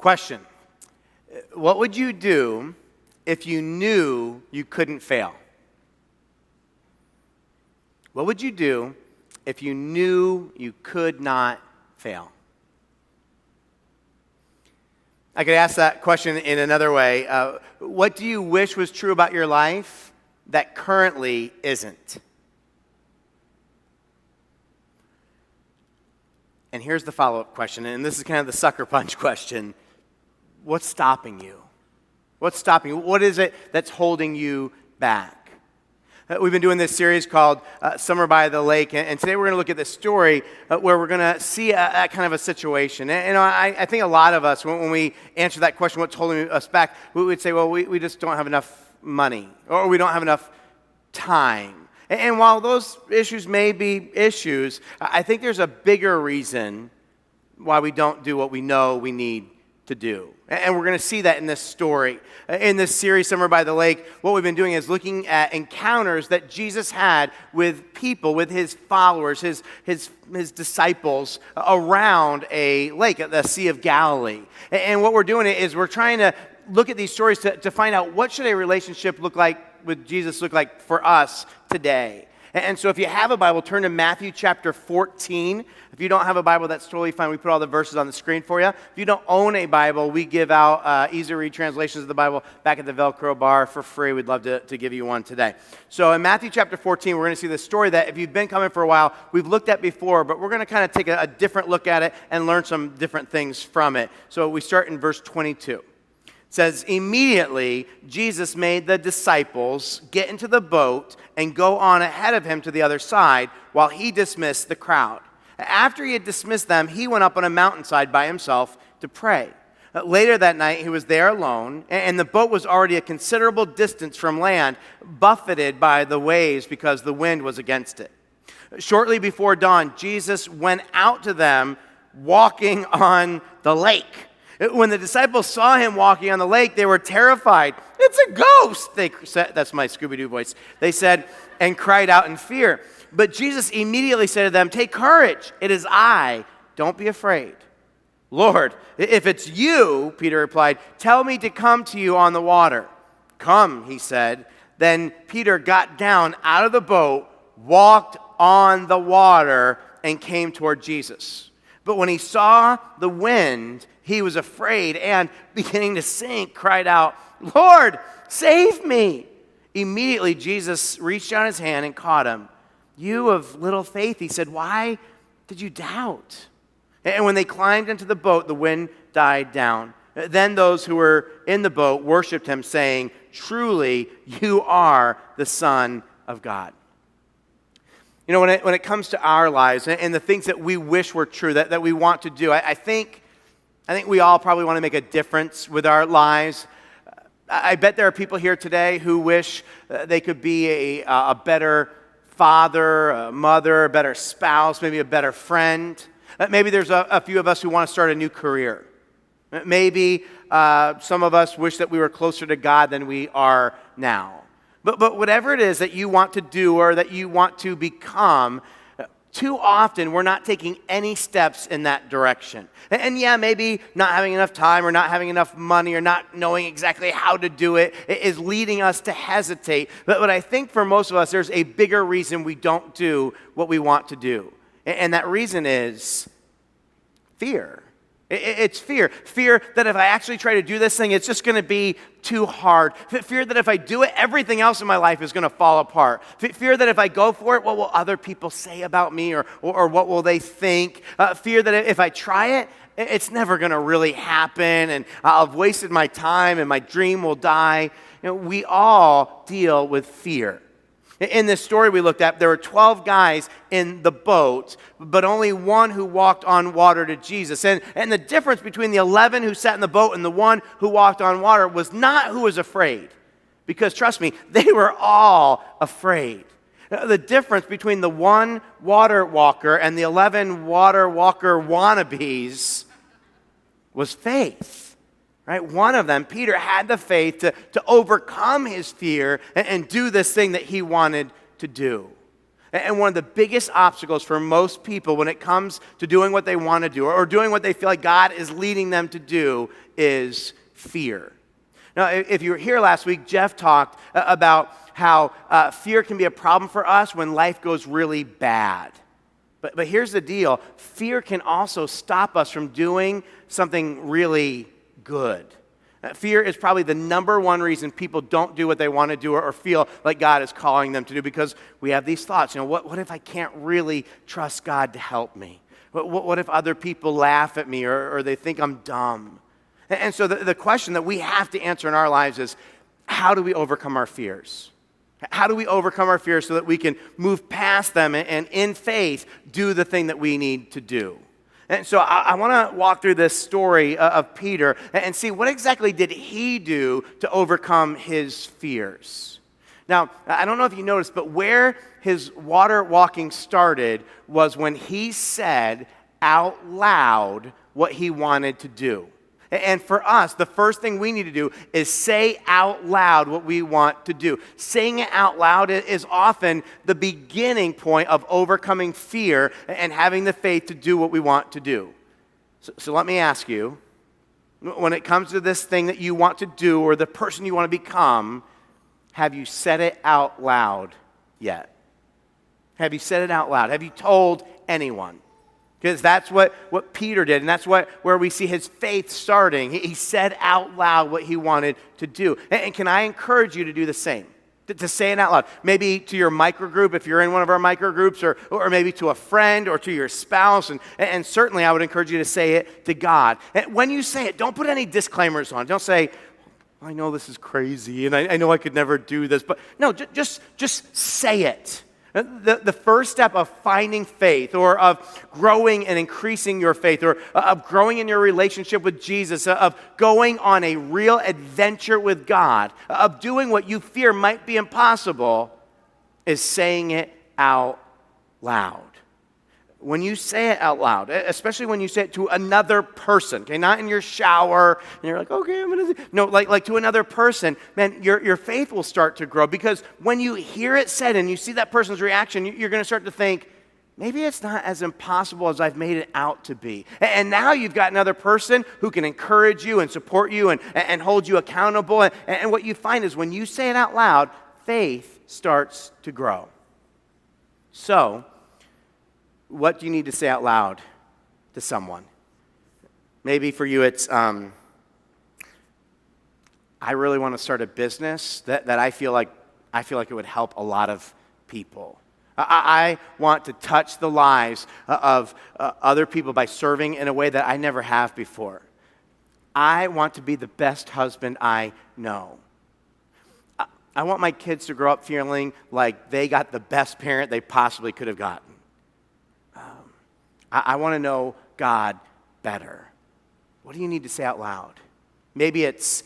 Question: what would you do if you knew you couldn't fail? What would you do if you knew you could not fail? I could ask that question in another way. What do you wish was true about your life that currently isn't? And here's the follow-up question, and this is kind of the sucker punch question. What's stopping you? What's stopping you? What is it that's holding you back? We've been doing this series called Summer by the Lake, and today we're going to look at this story where we're going to see a kind of a situation. And I think a lot of us, when we answer that question, what's holding us back, we would say, well, we just don't have enough money, or we don't have enough time. And while those issues may be issues, I think there's a bigger reason why we don't do what we know we need to do. And we're going to see that in this story. In this series, Summer by the Lake, what we've been doing is looking at encounters that Jesus had with people, with his followers, his disciples around a lake at the Sea of Galilee. And what we're doing is we're trying to look at these stories to find out what should a relationship look like with Jesus look like for us today. And so if you have a Bible, turn to Matthew chapter 14. If you don't have a Bible, that's totally fine. We put all the verses on the screen for you. If you don't own a Bible, we give out easy-to-read translations of the Bible back at the Velcro bar for free. We'd love to give you one today. So in Matthew chapter 14, we're going to see this story that if you've been coming for a while, we've looked at before, but we're going to kind of take a different look at it and learn some different things from it. So we start in verse 22. It says, immediately Jesus made the disciples get into the boat and go on ahead of him to the other side while he dismissed the crowd. After he had dismissed them, he went up on a mountainside by himself to pray. Later that night, he was there alone, and the boat was already a considerable distance from land, buffeted by the waves because the wind was against it. Shortly before dawn, Jesus went out to them walking on the lake. When the disciples saw him walking on the lake, they were terrified. "It's a ghost," they said. That's my Scooby-Doo voice. They said, and cried out in fear. But Jesus immediately said to them, "Take courage. It is I. Don't be afraid." "Lord, if it's you," Peter replied, "tell me to come to you on the water." "Come," he said. Then Peter got down out of the boat, walked on the water, and came toward Jesus. But when he saw the wind, he was afraid and, beginning to sink, cried out, "Lord, save me!" Immediately Jesus reached out his hand and caught him. "You of little faith," he said, "why did you doubt?" And when they climbed into the boat, the wind died down. Then those who were in the boat worshiped him, saying, "Truly, you are the Son of God." You know, when it comes to our lives and the things that we wish were true, that we want to do, I think we all probably want to make a difference with our lives. I bet there are people here today who wish they could be a better father, a mother, a better spouse, maybe a better friend. Maybe there's a few of us who want to start a new career. Maybe some of us wish that we were closer to God than we are now. But whatever it is that you want to do or that you want to become, too often we're not taking any steps in that direction. And yeah, maybe not having enough time or not having enough money or not knowing exactly how to do it is leading us to hesitate. But I think for most of us, there's a bigger reason we don't do what we want to do. And that reason is fear. It's fear. Fear that if I actually try to do this thing, it's just going to be too hard. Fear that if I do it, everything else in my life is going to fall apart. Fear that if I go for it, what will other people say about me or what will they think? Fear that if I try it, it's never going to really happen and I've wasted my time and my dream will die. You know, we all deal with fear. In this story we looked at, there were 12 guys in the boat, but only one who walked on water to Jesus. And the difference between the 11 who sat in the boat and the one who walked on water was not who was afraid. Because trust me, they were all afraid. The difference between the one water walker and the 11 water walker wannabes was faith. Right? One of them, Peter, had the faith to overcome his fear and do this thing that he wanted to do. And one of the biggest obstacles for most people when it comes to doing what they want to do or doing what they feel like God is leading them to do is fear. Now, if you were here last week, Jeff talked about how fear can be a problem for us when life goes really bad. But here's the deal. Fear can also stop us from doing something really good. Fear is probably the number one reason people don't do what they want to do or feel like God is calling them to do, because we have these thoughts. What if I can't really trust God to help me? What if other people laugh at me or they think I'm dumb? And so the question that we have to answer in our lives is, how do we overcome our fears? How do we overcome our fears so that we can move past them and in faith do the thing that we need to do? And so I want to walk through this story of Peter and see what exactly did he do to overcome his fears. Now, I don't know if you noticed, but where his water walking started was when he said out loud what he wanted to do. And for us, the first thing we need to do is say out loud what we want to do. Saying it out loud is often the beginning point of overcoming fear and having the faith to do what we want to do. So let me ask you, when it comes to this thing that you want to do or the person you want to become, have you said it out loud yet? Have you said it out loud? Have you told anyone? Because that's what Peter did, and that's where we see his faith starting. He said out loud what he wanted to do. And can I encourage you to do the same? To say it out loud. Maybe to your microgroup, if you're in one of our microgroups, or maybe to a friend or to your spouse. And certainly I would encourage you to say it to God. And when you say it, don't put any disclaimers on. Don't say, I know this is crazy, and I know I could never do this. But no, just say it. The first step of finding faith or of growing and increasing your faith or of growing in your relationship with Jesus, of going on a real adventure with God, of doing what you fear might be impossible, is saying it out loud. When you say it out loud, especially when you say it to another person, okay, not in your shower, and you're like, okay, I'm going to do. No, like to another person, man, your faith will start to grow, because when you hear it said and you see that person's reaction, you're going to start to think, maybe it's not as impossible as I've made it out to be. And now you've got another person who can encourage you and support you and hold you accountable. And what you find is when you say it out loud, faith starts to grow. So, what do you need to say out loud to someone? Maybe for you it's, I really want to start a business that I feel like it would help a lot of people. I want to touch the lives of other people by serving in a way that I never have before. I want to be the best husband I know. I want my kids to grow up feeling like they got the best parent they possibly could have gotten. I want to know God better. What do you need to say out loud? Maybe it's,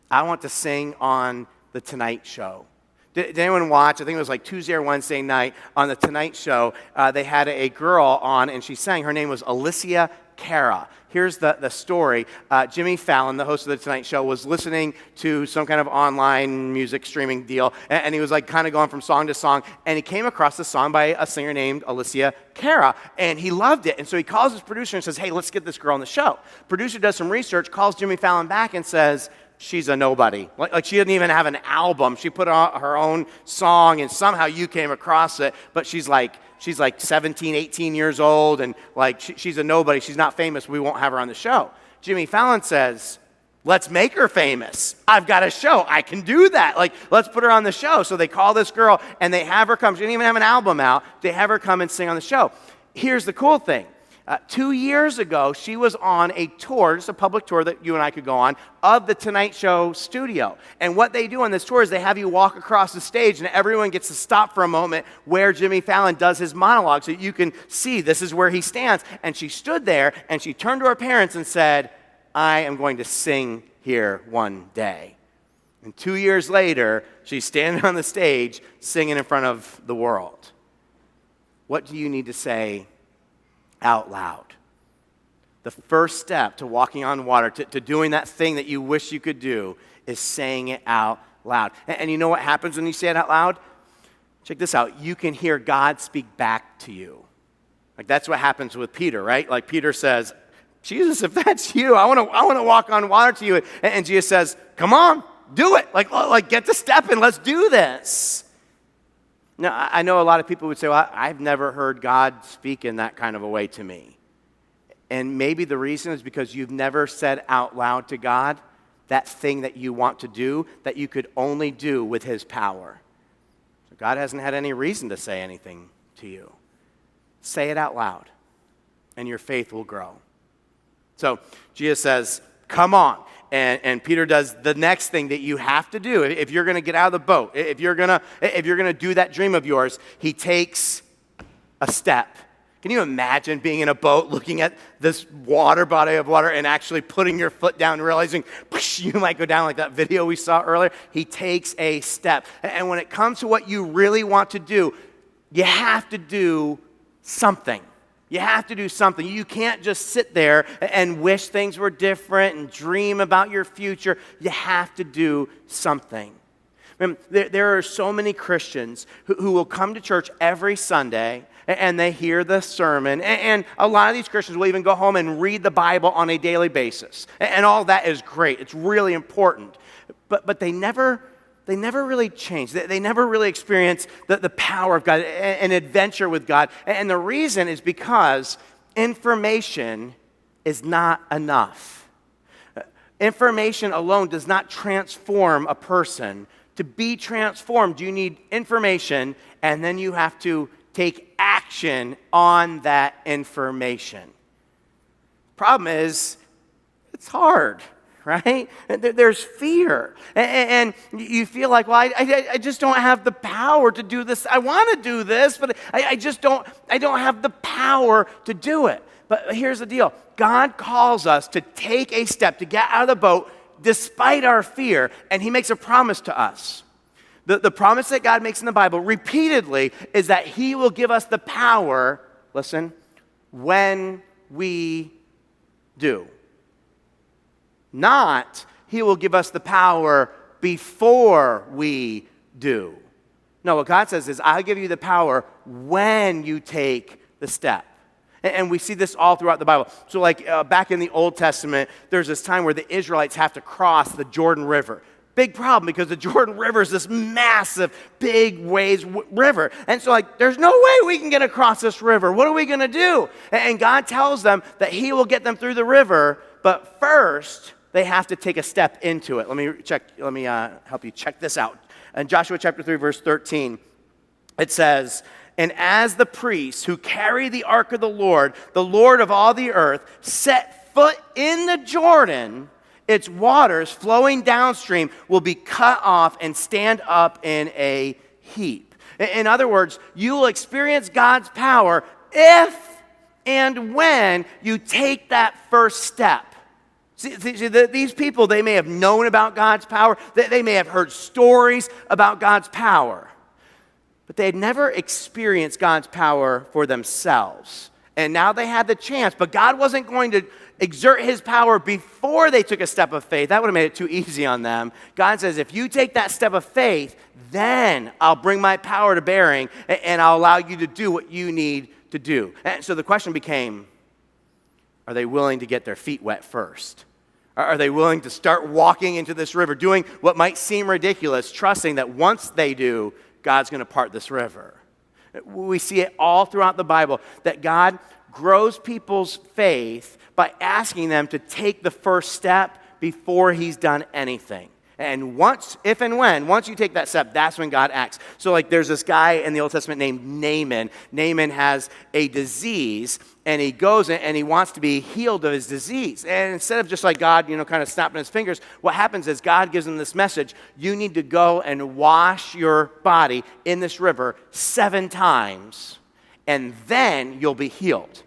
I want to sing on The Tonight Show. Did anyone watch? I think it was like Tuesday or Wednesday night on The Tonight Show. They had a girl on, and she sang. Her name was Alicia Cara. Here's the story. Jimmy Fallon, the host of The Tonight Show, was listening to some kind of online music streaming deal, and he was like kind of going from song to song, and he came across a song by a singer named Alicia Cara, and he loved it. And so he calls his producer and says, hey, let's get this girl on the show. Producer does some research, calls Jimmy Fallon back and says, she's a nobody. Like she didn't even have an album. She put out her own song, and somehow you came across it, but she's like 17, 18 years old, and like she's a nobody. She's not famous. We won't have her on the show. Jimmy Fallon says, let's make her famous. I've got a show. I can do that. Like, let's put her on the show. So they call this girl, and they have her come. She didn't even have an album out. They have her come and sing on the show. Here's the cool thing. 2 years ago, she was on a tour, just a public tour that you and I could go on, of the Tonight Show studio. And what they do on this tour is they have you walk across the stage, and everyone gets to stop for a moment where Jimmy Fallon does his monologue, so you can see this is where he stands. And she stood there, and she turned to her parents and said, I am going to sing here one day. And 2 years later, she's standing on the stage singing in front of the world. What do you need to say out loud? The first step to walking on water, to doing that thing that you wish you could do, is saying it out loud. And you know what happens when you say it out loud? check this out, you can hear God speak back to you. Like that's what happens with Peter, right? Like Peter says, Jesus, if that's you, I want to walk on water to you. And Jesus says, come on, do it. Like get to step and let's do this. Now, I know a lot of people would say, well, I've never heard God speak in that kind of a way to me. And maybe the reason is because you've never said out loud to God that thing that you want to do that you could only do with his power. So God hasn't had any reason to say anything to you. Say it out loud, and your faith will grow. So Jesus says, come on. And Peter does the next thing that you have to do. If you're going to get out of the boat, if you're going to do that dream of yours, he takes a step. Can you imagine being in a boat looking at this body of water and actually putting your foot down and realizing you might go down like that video we saw earlier? He takes a step. And when it comes to what you really want to do, you have to do something. You have to do something. You can't just sit there and wish things were different and dream about your future. You have to do something. There are so many Christians who will come to church every Sunday and they hear the sermon. And a lot of these Christians will even go home and read the Bible on a daily basis. And all that is great. It's really important. But they never really change. They never really experience the power of God, an adventure with God. And the reason is because information is not enough. Information alone does not transform a person. To be transformed, you need information, and then you have to take action on that information. Problem is, it's hard. Right? There's fear. And you feel like, well, I just don't have the power to do this. I want to do this, but I don't have the power to do it. But here's the deal. God calls us to take a step, to get out of the boat despite our fear, and he makes a promise to us. The promise that God makes in the Bible repeatedly is that he will give us the power, listen, when we do. Not, he will give us the power before we do. No, what God says is, I'll give you the power when you take the step. And we see this all throughout the Bible. So like back in the Old Testament, there's this time where the Israelites have to cross the Jordan River. Big problem because the Jordan River is this massive, big waves river. And so like, there's no way we can get across this river. What are we going to do? And God tells them that he will get them through the river, but first, they have to take a step into it. Let me help you check this out. In Joshua chapter 3, verse 13, it says, and as the priests who carry the ark of the Lord of all the earth, set foot in the Jordan, its waters flowing downstream will be cut off and stand up in a heap. In other words, you will experience God's power if and when you take that first step. See, these people, they may have known about God's power. They may have heard stories about God's power. But they had never experienced God's power for themselves. And now they had the chance. But God wasn't going to exert his power before they took a step of faith. That would have made it too easy on them. God says, if you take that step of faith, then I'll bring my power to bearing and I'll allow you to do what you need to do. And so the question became, are they willing to get their feet wet first? Are they willing to start walking into this river, doing what might seem ridiculous, trusting that once they do, God's going to part this river? We see it all throughout the Bible, that God grows people's faith by asking them to take the first step before he's done anything. And once you take that step, that's when God acts. So like there's this guy in the Old Testament named Naaman. Naaman has a disease, and he goes and he wants to be healed of his disease. And instead of just like God, kind of snapping his fingers, what happens is God gives him this message. You need to go and wash your body in this river 7 times, and then you'll be healed.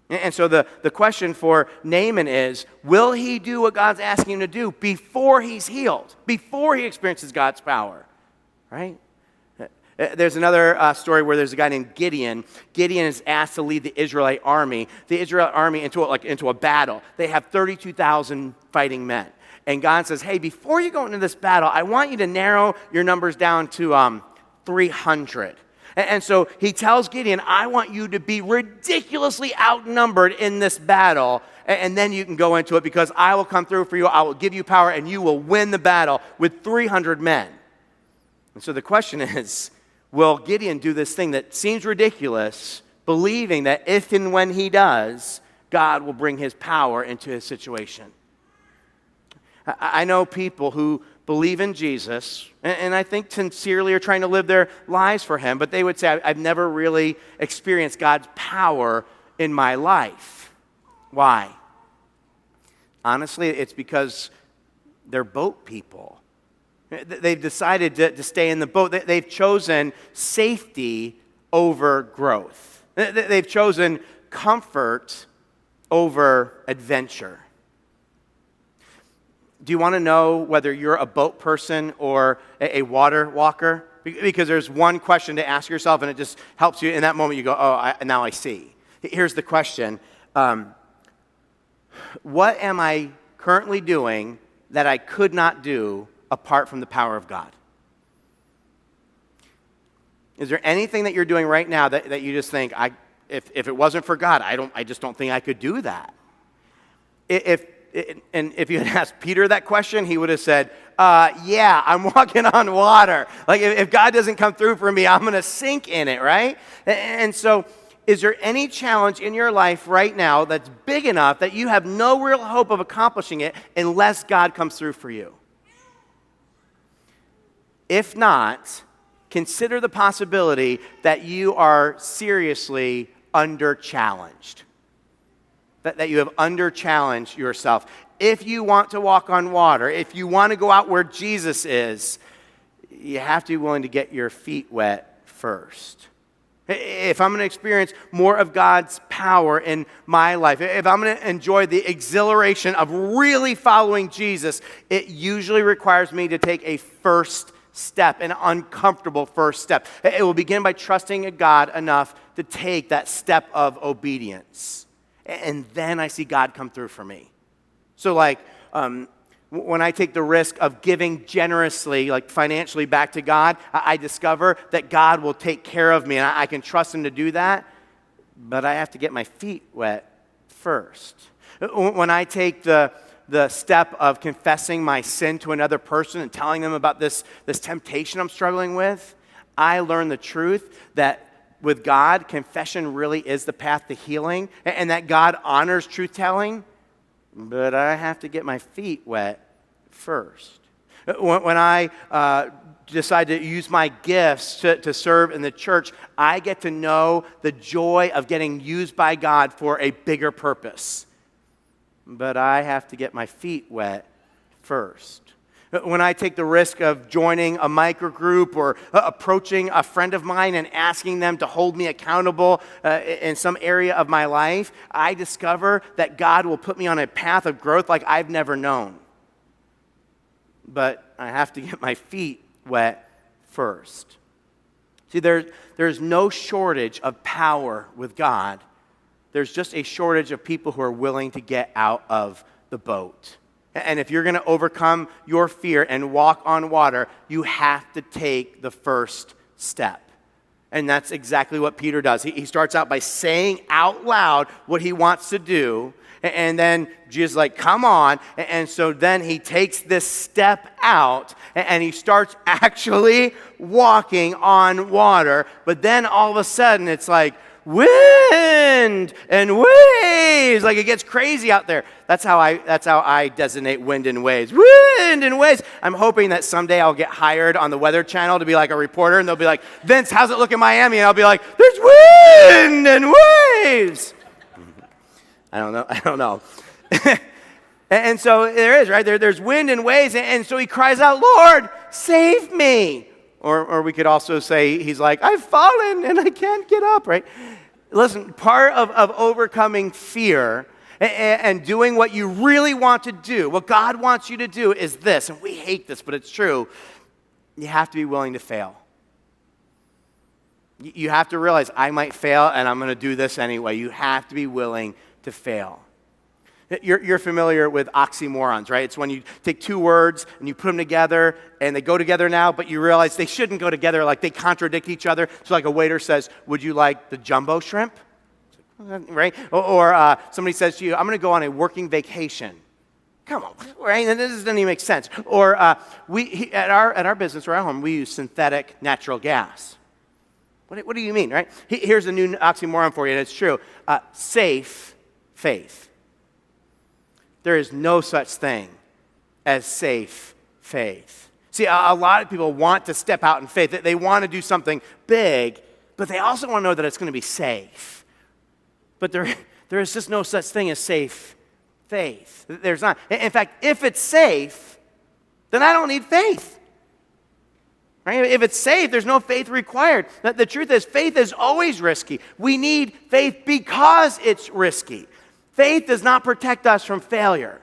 And so the question for Naaman is, will he do what God's asking him to do before he's healed, before he experiences God's power, right? There's another story where there's a guy named Gideon. Gideon is asked to lead the Israelite army into a battle. They have 32,000 fighting men. And God says, hey, before you go into this battle, I want you to narrow your numbers down to 300. And so he tells Gideon, I want you to be ridiculously outnumbered in this battle, and then you can go into it because I will come through for you, I will give you power, and you will win the battle with 300 men. And so the question is, will Gideon do this thing that seems ridiculous, believing that if and when he does, God will bring his power into his situation? I know people who believe in Jesus, and I think sincerely are trying to live their lives for him, but they would say, I've never really experienced God's power in my life. Why? Honestly, it's because they're boat people. They've decided to stay in the boat. They've chosen safety over growth. They've chosen comfort over adventure. Do you want to know whether you're a boat person or a water walker? Because there's one question to ask yourself, and it just helps you. In that moment, you go, now I see. Here's the question. What am I currently doing that I could not do apart from the power of God? Is there anything that you're doing right now that you just think, if it wasn't for God, I just don't think I could do that? If you had asked Peter that question, he would have said, yeah, I'm walking on water. Like, if God doesn't come through for me, I'm going to sink in it, right? And so, is there any challenge in your life right now that's big enough that you have no real hope of accomplishing it unless God comes through for you? If not, consider the possibility that you are seriously under-challenged. That you have under-challenged yourself. If you want to walk on water, if you want to go out where Jesus is, you have to be willing to get your feet wet first. If I'm going to experience more of God's power in my life, if I'm going to enjoy the exhilaration of really following Jesus, it usually requires me to take a first step, an uncomfortable first step. It will begin by trusting God enough to take that step of obedience. And then I see God come through for me. So when I take the risk of giving generously, like financially back to God, I discover that God will take care of me and I can trust him to do that. But I have to get my feet wet first. When I take the step of confessing my sin to another person and telling them about this temptation I'm struggling with, I learn the truth that with God, confession really is the path to healing, and that God honors truth-telling, but I have to get my feet wet first. When I decide to use my gifts to serve in the church, I get to know the joy of getting used by God for a bigger purpose, but I have to get my feet wet first. When I take the risk of joining a microgroup or approaching a friend of mine and asking them to hold me accountable in some area of my life, I discover that God will put me on a path of growth like I've never known. But I have to get my feet wet first. See, there's no shortage of power with God. There's just a shortage of people who are willing to get out of the boat. And if you're going to overcome your fear and walk on water, you have to take the first step. And that's exactly what Peter does. He starts out by saying out loud what he wants to do. And then Jesus is like, come on. And so then he takes this step out and he starts actually walking on water. But then all of a sudden it's like, wind and waves. Like, it gets crazy out there. That's how I designate wind and waves. Wind and waves. I'm hoping that someday I'll get hired on the Weather Channel to be like a reporter, and they'll be like, Vince, how's it look in Miami? And I'll be like, there's wind and waves. I don't know. And so there is, right? There's wind and waves, and so he cries out, Lord, save me. Or we could also say, he's like, I've fallen and I can't get up, right? Listen, part of overcoming fear and doing what you really want to do, what God wants you to do is this, and we hate this, but it's true. You have to be willing to fail. You have to realize, I might fail and I'm going to do this anyway. You have to be willing to fail. You're familiar with oxymorons, right? It's when you take two words and you put them together and they go together now, but you realize they shouldn't go together, like they contradict each other. So like a waiter says, would you like the jumbo shrimp? Right? Or somebody says to you, I'm going to go on a working vacation. Come on, right? And this doesn't even make sense. Or at our business, or our home, we use synthetic natural gas. What do you mean, right? Here's a new oxymoron for you, and it's true. Safe faith. There is no such thing as safe faith. See, a lot of people want to step out in faith. They want to do something big, but they also want to know that it's going to be safe. But there is just no such thing as safe faith. There's not. In fact, if it's safe, then I don't need faith. Right? If it's safe, there's no faith required. The truth is, faith is always risky. We need faith because it's risky. Faith does not protect us from failure.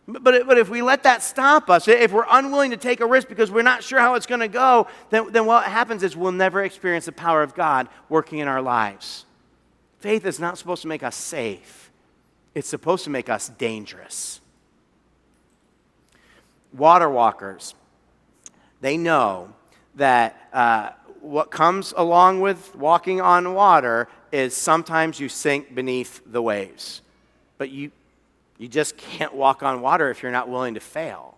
But if we let that stop us, if we're unwilling to take a risk because we're not sure how it's going to go, then what happens is we'll never experience the power of God working in our lives. Faith is not supposed to make us safe. It's supposed to make us dangerous. Water walkers, they know that what comes along with walking on water is sometimes you sink beneath the waves. But you just can't walk on water if you're not willing to fail.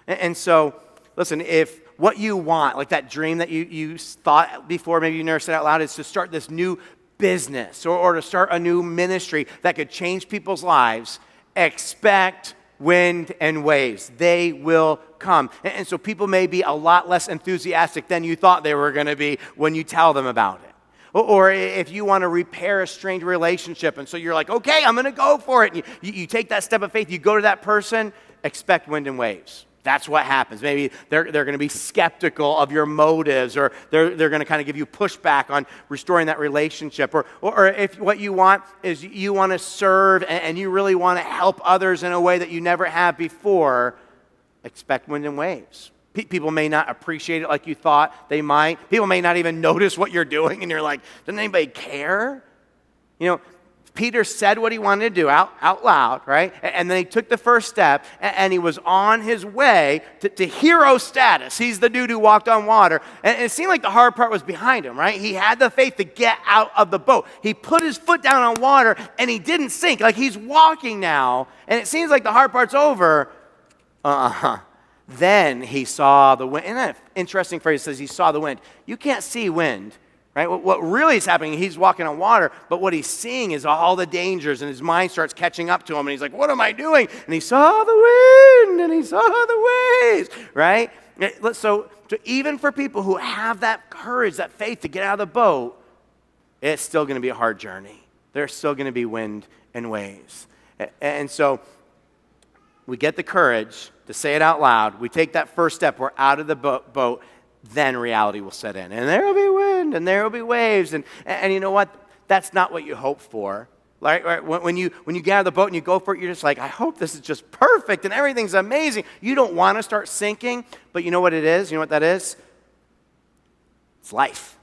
And so, listen, if what you want, like that dream that you thought before, maybe you never said out loud, is to start this new business or to start a new ministry that could change people's lives, expect wind and waves. They will come. And so people may be a lot less enthusiastic than you thought they were going to be when you tell them about it. Or if you want to repair a strained relationship, and so you're like, okay, I'm going to go for it. And you take that step of faith, you go to that person, expect wind and waves. That's what happens. Maybe they're going to be skeptical of your motives, or they're going to kind of give you pushback on restoring that relationship. Or if what you want is you want to serve and you really want to help others in a way that you never have before, expect wind and waves. People may not appreciate it like you thought they might. People may not even notice what you're doing, and you're like, doesn't anybody care? You know, Peter said what he wanted to do out loud, right? And then he took the first step, and he was on his way to hero status. He's the dude who walked on water. And it seemed like the hard part was behind him, right? He had the faith to get out of the boat. He put his foot down on water, and he didn't sink. Like, he's walking now, and it seems like the hard part's over. Then he saw the wind. And that interesting phrase says he saw the wind. You can't see wind, right? What really is happening, he's walking on water, but what he's seeing is all the dangers, and his mind starts catching up to him, and he's like, what am I doing? And he saw the wind, and he saw the waves, right? So even for people who have that courage, that faith to get out of the boat, it's still going to be a hard journey. There's still going to be wind and waves. And so we get the courage to say it out loud. We take that first step. We're out of the boat. Then reality will set in. And there will be wind, and there will be waves. And you know what? That's not what you hope for. Right? When you get out of the boat and you go for it, you're just like, I hope this is just perfect and everything's amazing. You don't want to start sinking, but you know what it is? You know what that is? It's life.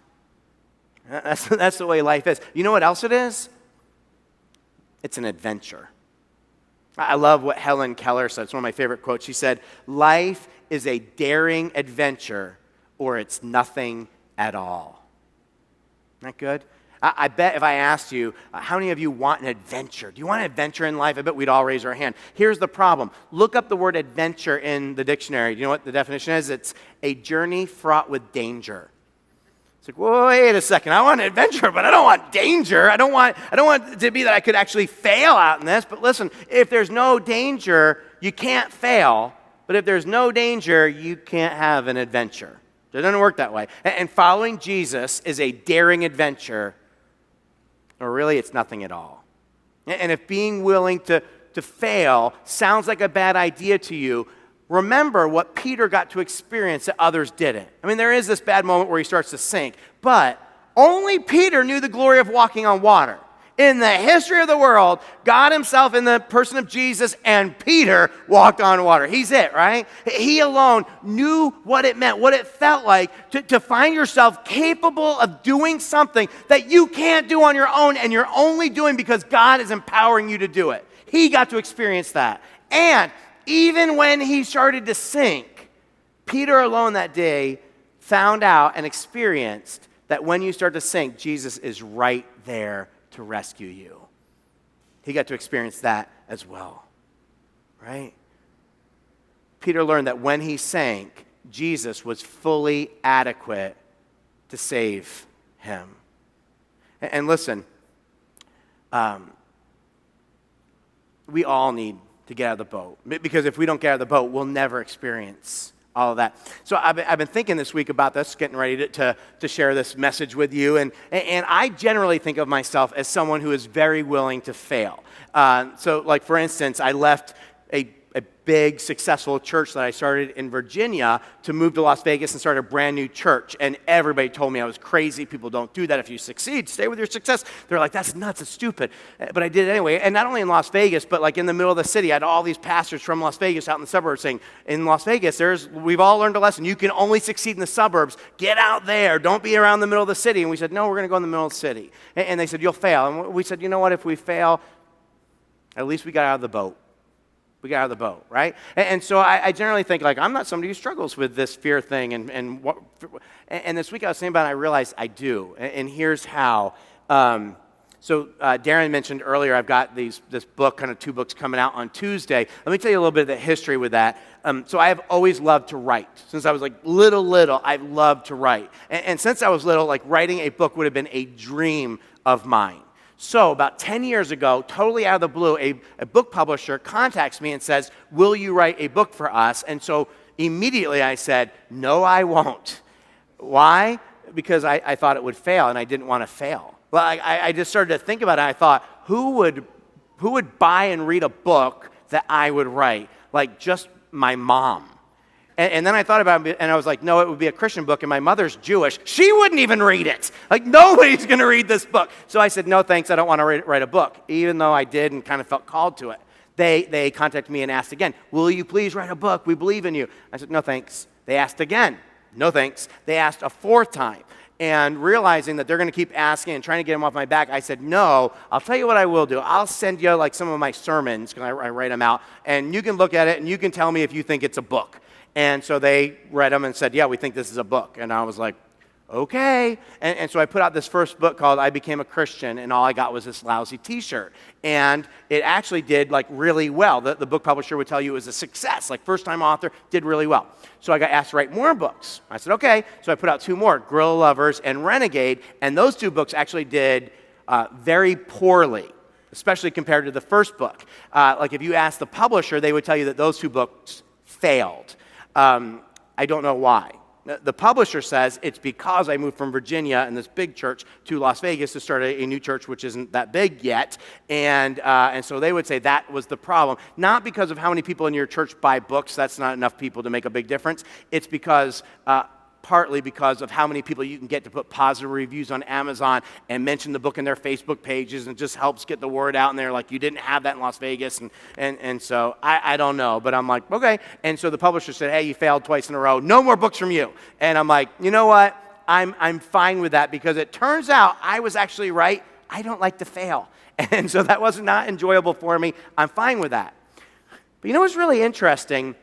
That's the way life is. You know what else it is? It's an adventure. I love what Helen Keller said. It's one of my favorite quotes. She said, life is a daring adventure, or it's nothing at all. Isn't that good? I bet if I asked you, how many of you want an adventure? Do you want an adventure in life? I bet we'd all raise our hand. Here's the problem. Look up the word adventure in the dictionary. Do you know what the definition is? It's a journey fraught with danger. It's like, well, wait a second. I want an adventure, but I don't want danger. I don't want it to be that I could actually fail out in this. But listen, if there's no danger, you can't fail. But if there's no danger, you can't have an adventure. It doesn't work that way. And following Jesus is a daring adventure, or really it's nothing at all. And if being willing to fail sounds like a bad idea to you, remember what Peter got to experience that others didn't. I mean, there is this bad moment where he starts to sink, but only Peter knew the glory of walking on water. In the history of the world, God himself in the person of Jesus and Peter walked on water. He's it, right? He alone knew what it meant, what it felt like to find yourself capable of doing something that you can't do on your own, and you're only doing because God is empowering you to do it. He got to experience that. And even when he started to sink, Peter alone that day found out and experienced that when you start to sink, Jesus is right there to rescue you. He got to experience that as well, right? Peter learned that when he sank, Jesus was fully adequate to save him. And listen, we all need to get out of the boat, because if we don't get out of the boat, we'll never experience all of that. So I've been thinking this week about this, getting ready to share this message with you, and I generally think of myself as someone who is very willing to fail. So like for instance, I left a big, successful church that I started in Virginia to move to Las Vegas and start a brand new church. And everybody told me I was crazy. People don't do that. If you succeed, stay with your success. They're like, that's nuts, it's stupid. But I did it anyway. And not only in Las Vegas, but like in the middle of the city, I had all these pastors from Las Vegas out in the suburbs saying, in Las Vegas, we've all learned a lesson. You can only succeed in the suburbs. Get out there. Don't be around the middle of the city. And we said, no, we're going to go in the middle of the city. And they said, you'll fail. And we said, you know what? If we fail, at least we got out of the boat. We got out of the boat, right? And so I generally think, like, I'm not somebody who struggles with this fear thing. And this week I was thinking about it, I realized I do. And here's how. So Darren mentioned earlier, I've got this book, kind of 2 books coming out on Tuesday. Let me tell you a little bit of the history with that. So I have always loved to write. Since I was like little, I've loved to write. And since I was little, like writing a book would have been a dream of mine. So about 10 years ago, totally out of the blue, a book publisher contacts me and says, will you write a book for us? And so immediately I said, no, I won't. Why? Because I thought it would fail, and I didn't want to fail. Well, I just started to think about it. I thought, who would buy and read a book that I would write? Like just my mom. And then I thought about it, and I was like, no, it would be a Christian book, and my mother's Jewish. She wouldn't even read it. Like, nobody's going to read this book. So I said, no, thanks, I don't want to write a book, even though I did and kind of felt called to it. They contacted me and asked again, will you please write a book? We believe in you. I said, no, thanks. They asked again. No, thanks. They asked a 4th time. And realizing that they're going to keep asking and trying to get them off my back, I said, no, I'll tell you what I will do. I'll send you like some of my sermons, because I write them out, and you can look at it, and you can tell me if you think it's a book. And so they read them and said, yeah, we think this is a book. And I was like, okay. And so I put out this first book called I Became a Christian, and all I got was this Lousy T-shirt. And it actually did like really well. The book publisher would tell you it was a success. Like first-time author, did really well. So I got asked to write more books. I said, okay. So I put out 2 more, Guerrilla Lovers and Renegade. And those 2 books actually did very poorly, especially compared to the first book. Like if you asked the publisher, they would tell you that those 2 books failed. I don't know why. The publisher says it's because I moved from Virginia and this big church to Las Vegas to start a new church, which isn't that big yet. And so they would say that was the problem. Not because of how many people in your church buy books. That's not enough people to make a big difference. It's because partly because of how many people you can get to put positive reviews on Amazon and mention the book in their Facebook pages, and it just helps get the word out, and they're like, you didn't have that in Las Vegas, and so I don't know, but I'm like, okay. And so the publisher said, hey, you failed twice in a row, no more books from you. And I'm like, you know what, I'm fine with that, because it turns out I was actually right. I don't like to fail, and so that was not enjoyable for me. I'm fine with that. But you know what's really interesting?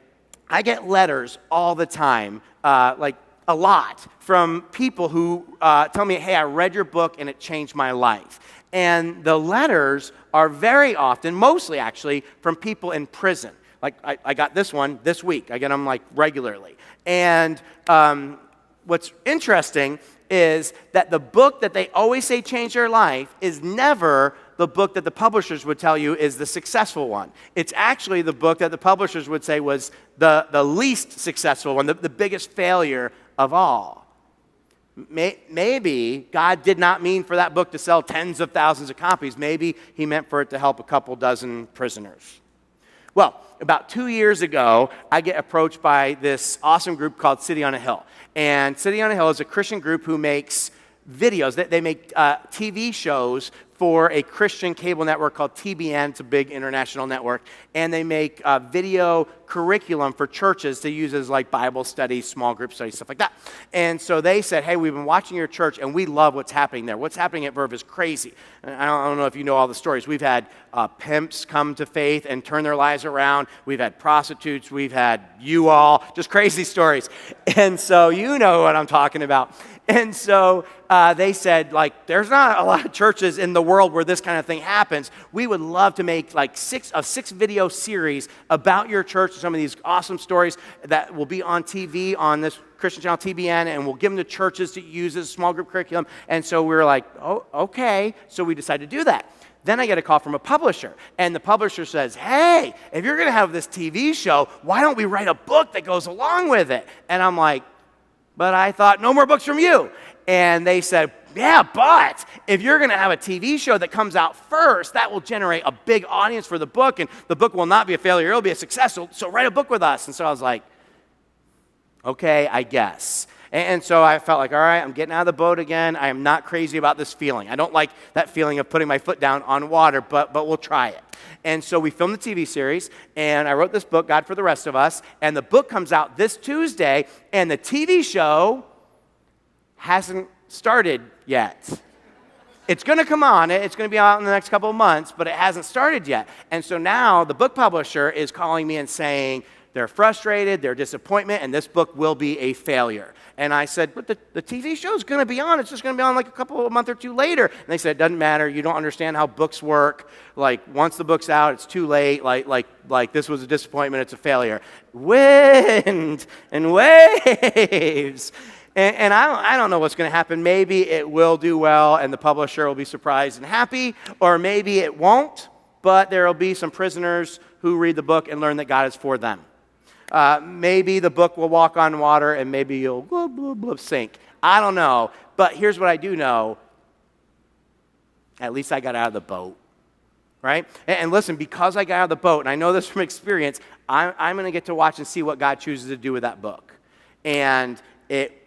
I get letters all the time, like a lot, from people who tell me, hey, I read your book and it changed my life. And the letters are very often, mostly actually, from people in prison. Like I got this one this week. I get them like regularly. And what's interesting is that the book that they always say changed their life is never the book that the publishers would tell you is the successful one. It's actually the book that the publishers would say was the least successful one, the biggest failure of all. Maybe God did not mean for that book to sell tens of thousands of copies. Maybe he meant for it to help a couple dozen prisoners. Well, about 2 years ago, I get approached by this awesome group called City on a Hill. And City on a Hill is a Christian group who makes videos. They make TV shows for a Christian cable network called TBN. It's a big international network. And they make video curriculum for churches to use as like Bible studies, small group studies, stuff like that. And so they said, hey, we've been watching your church and we love what's happening there. What's happening at Verve is crazy. I don't know if you know all the stories. We've had pimps come to faith and turn their lives around. We've had prostitutes. We've had you all. Just crazy stories. And so you know what I'm talking about. And so they said, like, there's not a lot of churches in the world where this kind of thing happens. We would love to make like a six video series about your church, some of these awesome stories that will be on TV on this Christian channel TBN, and we'll give them to churches to use as a small group curriculum. And so we were like, oh, okay. So we decided to do that. Then I get a call from a publisher, and the publisher says, hey, if you're going to have this TV show, why don't we write a book that goes along with it? And I'm like, but I thought, no more books from you. And they said, yeah, but if you're going to have a TV show that comes out first, that will generate a big audience for the book, and the book will not be a failure, it'll be a success, so write a book with us. And so I was like, okay, I guess. And so I felt like, all right, I'm getting out of the boat again. I am not crazy about this feeling. I don't like that feeling of putting my foot down on water, but we'll try it. And so we filmed the TV series, and I wrote this book, God for the Rest of Us, and the book comes out this Tuesday, and the TV show hasn't started yet. It's going to come on. It's going to be out in the next couple of months, but it hasn't started yet. And so now the book publisher is calling me and saying they're frustrated, they're disappointment, and this book will be a failure. And I said, but the TV show is going to be on. It's just going to be on like a month or two later. And they said, it doesn't matter. You don't understand how books work. Like, once the book's out, it's too late. Like this was a disappointment. It's a failure. Wind and waves. And I don't know what's going to happen. Maybe it will do well, and the publisher will be surprised and happy. Or maybe it won't, but there will be some prisoners who read the book and learn that God is for them. Maybe the book will walk on water, and maybe you'll blub, blub, blub, sink. I don't know, but here's what I do know. At least I got out of the boat, right? And listen, because I got out of the boat, and I know this from experience, I'm going to get to watch and see what God chooses to do with that book. And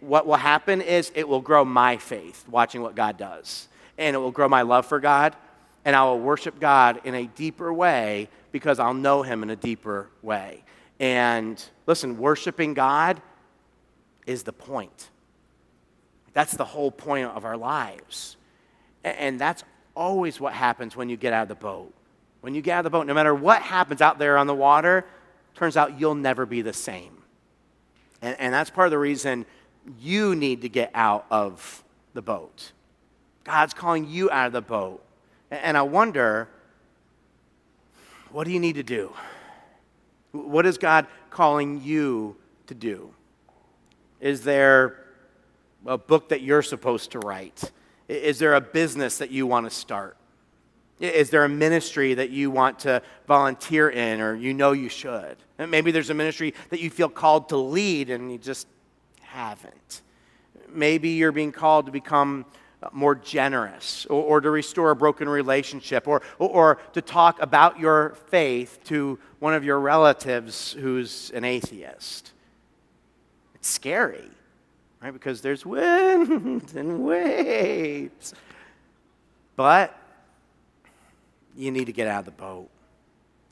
what will happen is it will grow my faith, watching what God does. And it will grow my love for God, and I will worship God in a deeper way because I'll know Him in a deeper way. And listen, worshiping God is the point. That's the whole point of our lives. And that's always what happens when you get out of the boat. When you get out of the boat, no matter what happens out there on the water, turns out you'll never be the same. And that's part of the reason you need to get out of the boat. God's calling you out of the boat. And I wonder, what do you need to do? What is God calling you to do? Is there a book that you're supposed to write? Is there a business that you want to start? Is there a ministry that you want to volunteer in, or you know you should? And maybe there's a ministry that you feel called to lead and you just haven't. Maybe you're being called to become more generous, or to restore a broken relationship, or to talk about your faith to one of your relatives who's an atheist. It's scary, right? Because there's wind and waves. But you need to get out of the boat.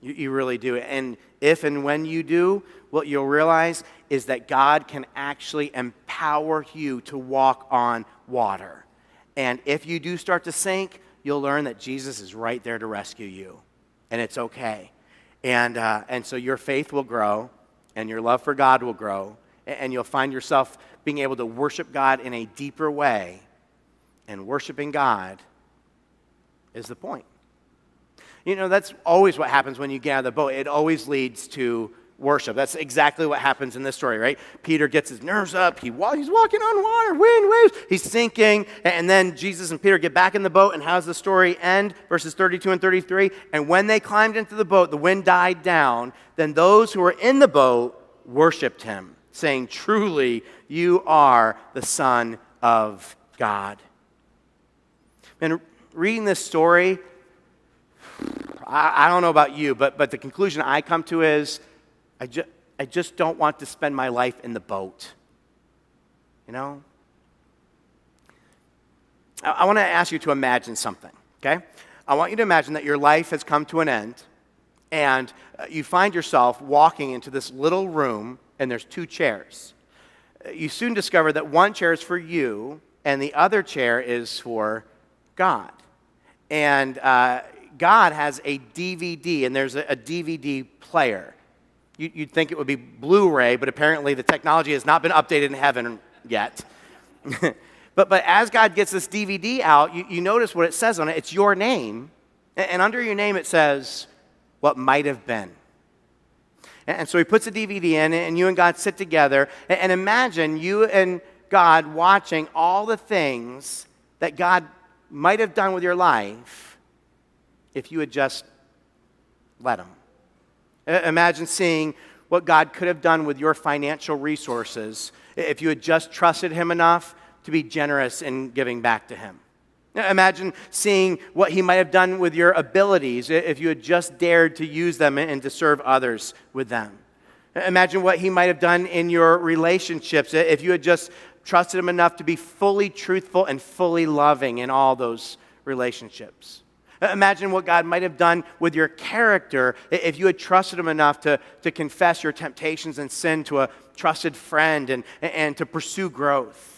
You really do. And if and when you do, what you'll realize is that God can actually empower you to walk on water. And if you do start to sink, you'll learn that Jesus is right there to rescue you. And it's okay. And so your faith will grow, and your love for God will grow, and you'll find yourself being able to worship God in a deeper way. And worshiping God is the point. You know, that's always what happens when you get out of the boat. It always leads to worship. That's exactly what happens in this story, right? Peter gets his nerves up. He's walking on water, wind, waves. He's sinking. And then Jesus and Peter get back in the boat. And how does the story end? Verses 32 and 33. And when they climbed into the boat, the wind died down. Then those who were in the boat worshiped him, saying, truly, you are the Son of God. And reading this story, I don't know about you, but the conclusion I come to is, I just don't want to spend my life in the boat. You know? I want to ask you to imagine something, okay? I want you to imagine that your life has come to an end, and you find yourself walking into this little room, and there's 2 chairs. You soon discover that one chair is for you, and the other chair is for God. And God has a DVD, and there's a DVD player. You'd think it would be Blu-ray, but apparently the technology has not been updated in heaven yet. But as God gets this DVD out, you notice what it says on it. It's your name, and under your name it says, what might have been. And so he puts the DVD in, and you and God sit together, and imagine you and God watching all the things that God might have done with your life if you had just let him. Imagine seeing what God could have done with your financial resources if you had just trusted him enough to be generous in giving back to him. Imagine seeing what he might have done with your abilities if you had just dared to use them and to serve others with them. Imagine what he might have done in your relationships if you had just trusted him enough to be fully truthful and fully loving in all those relationships. Imagine what God might have done with your character if you had trusted him enough to confess your temptations and sin to a trusted friend and to pursue growth.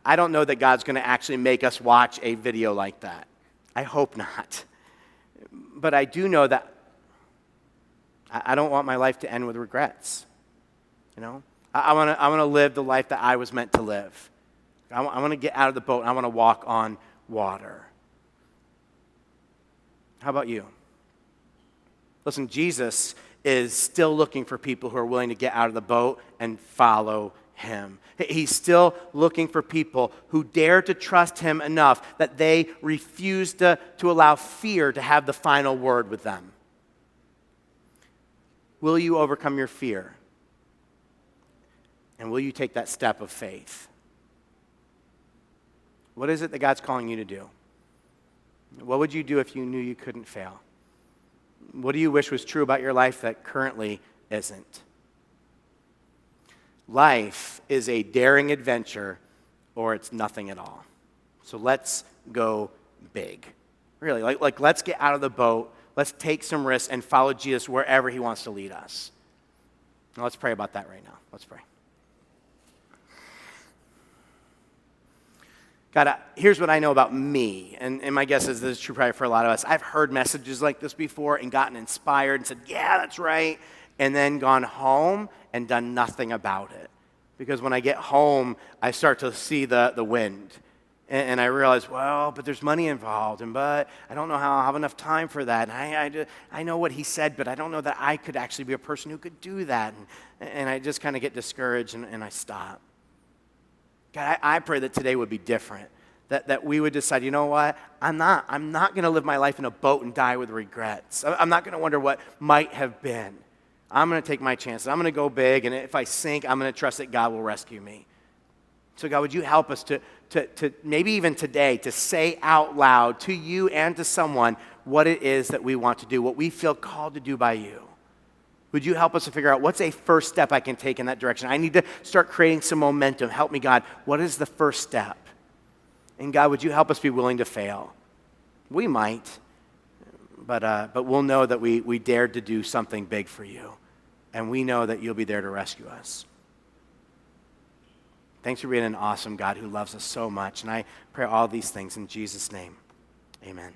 I don't know that God's going to actually make us watch a video like that. I hope not. But I do know that I don't want my life to end with regrets. You know, I want to live the life that I was meant to live. I want to get out of the boat and I want to walk on water. How about you? Listen, Jesus is still looking for people who are willing to get out of the boat and follow him. He's still looking for people who dare to trust him enough that they refuse to allow fear to have the final word with them. Will you overcome your fear? And will you take that step of faith? What is it that God's calling you to do? What would you do if you knew you couldn't fail? What do you wish was true about your life that currently isn't? Life is a daring adventure, or it's nothing at all. So let's go big. Really, like let's get out of the boat. Let's take some risks and follow Jesus wherever he wants to lead us. Now let's pray about that right now. Let's pray. God, here's what I know about me, and my guess is this is true probably for a lot of us. I've heard messages like this before and gotten inspired and said, yeah, that's right, and then gone home and done nothing about it. Because when I get home, I start to see the wind, and I realize, well, but there's money involved, but I don't know how I'll have enough time for that. And I know what he said, but I don't know that I could actually be a person who could do that. And I just kind of get discouraged, and I stop. God, I pray that today would be different, that we would decide, you know what, I'm not going to live my life in a boat and die with regrets. I'm not going to wonder what might have been. I'm going to take my chances. I'm going to go big, and if I sink, I'm going to trust that God will rescue me. So God, would you help us to maybe even today, to say out loud to you and to someone what it is that we want to do, what we feel called to do by you. Would you help us to figure out what's a first step I can take in that direction? I need to start creating some momentum. Help me, God. What is the first step? And God, would you help us be willing to fail? We might, but we'll know that we dared to do something big for you. And we know that you'll be there to rescue us. Thanks for being an awesome God who loves us so much. And I pray all these things in Jesus' name. Amen.